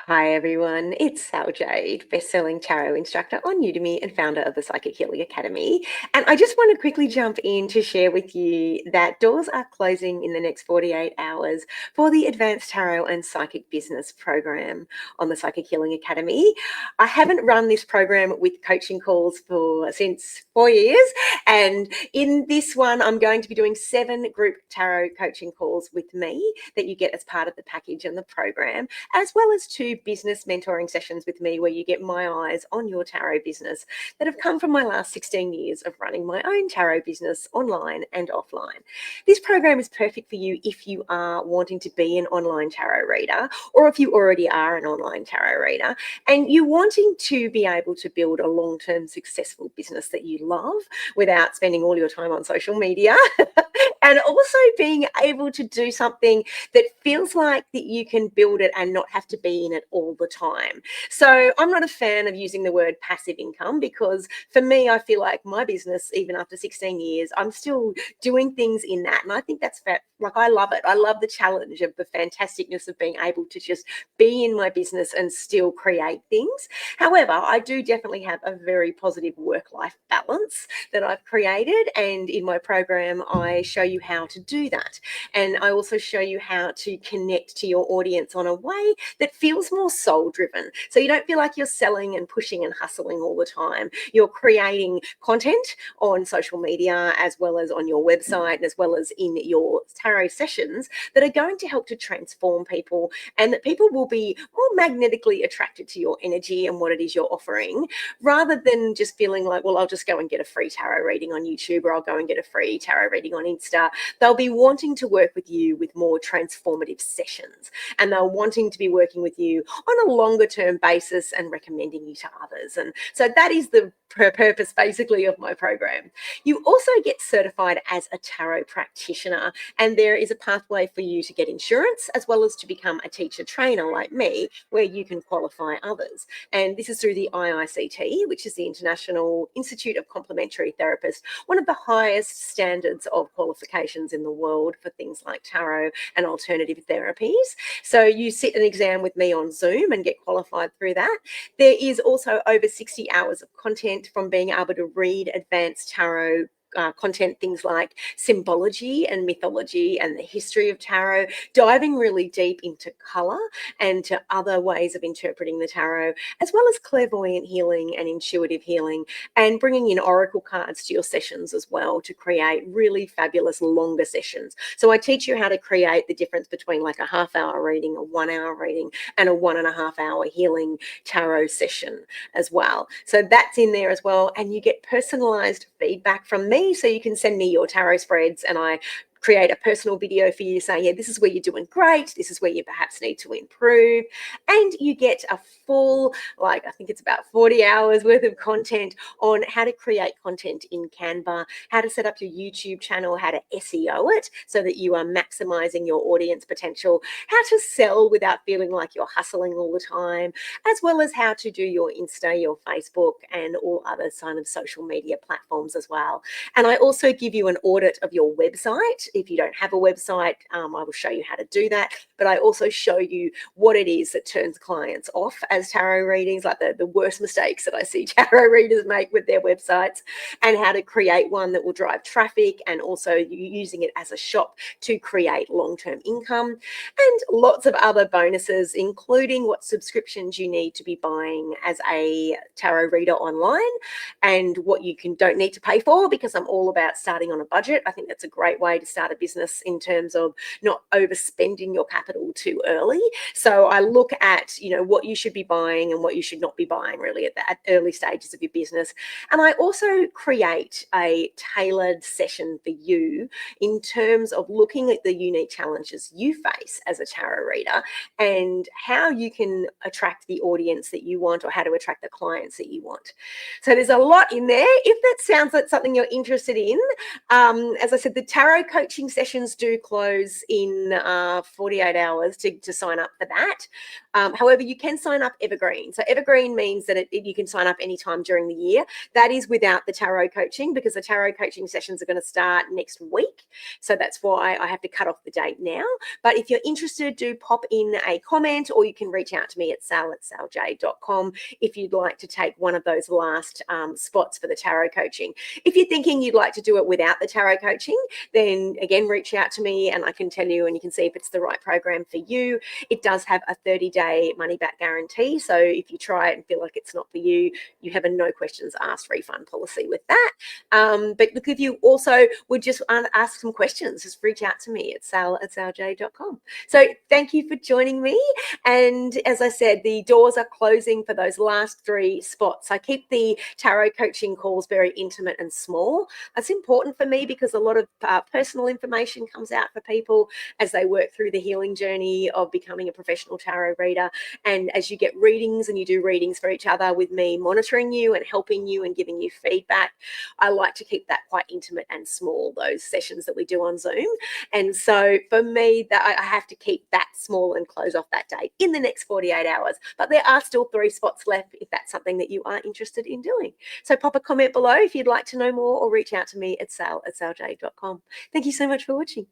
Hi everyone, it's Sal Jade, best-selling tarot instructor on Udemy and founder of the Psychic Healing Academy. And I just want to quickly jump in to share with you that doors are closing in the next 48 hours for the Advanced Tarot and Psychic Business program on the Psychic Healing Academy. I haven't run this program with coaching calls since 4 years, and in this one, I'm going to be doing 7 group tarot coaching calls with me that you get as part of the package and the program, as well as 2 business mentoring sessions with me where you get my eyes on your tarot business that have come from my last 16 years of running my own tarot business online and offline. This program is perfect for you if you are wanting to be an online tarot reader, or if you already are an online tarot reader and you're wanting to be able to build a long-term successful business that you love without spending all your time on social media and also being able to do something that feels like that you can build it and not have to be in it all the time. So I'm not a fan of using the word passive income, because for me, I feel like my business, even after 16 years, I'm still doing things in that. And I think that's like, I love it. I love the challenge of the fantasticness of being able to just be in my business and still create things. However, I do definitely have a very positive work-life balance that I've created. And in my program, I show you how to do that. And I also show you how to connect to your audience on a way that feels more soul driven. So you don't feel like you're selling and pushing and hustling all the time. You're creating content on social media, as well as on your website, and as well as in your tarot sessions, that are going to help to transform people, and that people will be more magnetically attracted to your energy and what it is you're offering, rather than just feeling like, well, I'll just go and get a free tarot reading on YouTube, or I'll go and get a free tarot reading on Insta. They'll be wanting to work with you with more transformative sessions, and they're wanting to be working with you on a longer term basis and recommending you to others. And so that is the purpose basically of my program. You also get certified as a tarot practitioner, and there is a pathway for you to get insurance, as well as to become a teacher trainer like me, where you can qualify others. And this is through the IICT, which is the International Institute of Complementary Therapists, one of the highest standards of qualifications in the world for things like tarot and alternative therapies. So you sit an exam with me on Zoom and get qualified through that. There is also over 60 hours of content, from being able to read advanced tarot content, things like symbology and mythology and the history of tarot, diving really deep into color and to other ways of interpreting the tarot, as well as clairvoyant healing and intuitive healing, and bringing in oracle cards to your sessions as well to create really fabulous longer sessions. So I teach you how to create the difference between like a half-hour reading, a 1-hour reading, and a 1.5-hour healing tarot session as well. So that's in there as well, and you get personalized feedback from me. So you can send me your tarot spreads, and I create a personal video for you saying, yeah, this is where you're doing great, this is where you perhaps need to improve. And you get a full, like, I think it's about 40 hours worth of content on how to create content in Canva, how to set up your YouTube channel, how to SEO it so that you are maximizing your audience potential, how to sell without feeling like you're hustling all the time, as well as how to do your Insta, your Facebook, and all other kind of social media platforms as well. And I also give you an audit of your website. If you don't have a website, I will show you how to do that. But I also show you what it is that turns clients off as tarot readings, like the worst mistakes that I see tarot readers make with their websites, and how to create one that will drive traffic, and also using it as a shop to create long-term income, and lots of other bonuses, including what subscriptions you need to be buying as a tarot reader online, and what you don't need to pay for, because I'm all about starting on a budget. I think that's a great way to start a business in terms of not overspending your capital too early. So I look at, what you should be buying and what you should not be buying really at the early stages of your business. And I also create a tailored session for you in terms of looking at the unique challenges you face as a tarot reader, and how you can attract the audience that you want, or how to attract the clients that you want. So there's a lot in there. If that sounds like something you're interested in, as I said, the tarot coaching coaching sessions do close in 48 hours to sign up for that. However, you can sign up evergreen. So evergreen means that you can sign up anytime during the year. That is without the tarot coaching, because the tarot coaching sessions are going to start next week. So that's why I have to cut off the date now. But if you're interested, do pop in a comment, or you can reach out to me at sal@saljade.com if you'd like to take one of those last spots for the tarot coaching. If you're thinking you'd like to do it without the tarot coaching, then again, reach out to me and I can tell you, and you can see if it's the right program for you. It does have a 30-day money-back guarantee. So if you try it and feel like it's not for you, you have a no questions asked refund policy with that. But look, if you also would just ask some questions, just reach out to me at sal@saljade.com. So thank you for joining me. And as I said, the doors are closing for those last 3 spots. I keep the tarot coaching calls very intimate and small. That's important for me because a lot of personal information comes out for people as they work through the healing journey of becoming a professional tarot reader. And as you get readings and you do readings for each other with me monitoring you and helping you and giving you feedback, I like to keep that quite intimate and small, those sessions that we do on Zoom. And so for me, that I have to keep that small and close off that date in the next 48 hours. But there are still 3 spots left if that's something that you are interested in doing. So pop a comment below if you'd like to know more, or reach out to me at sal@saljade.com. Thank you so much for watching.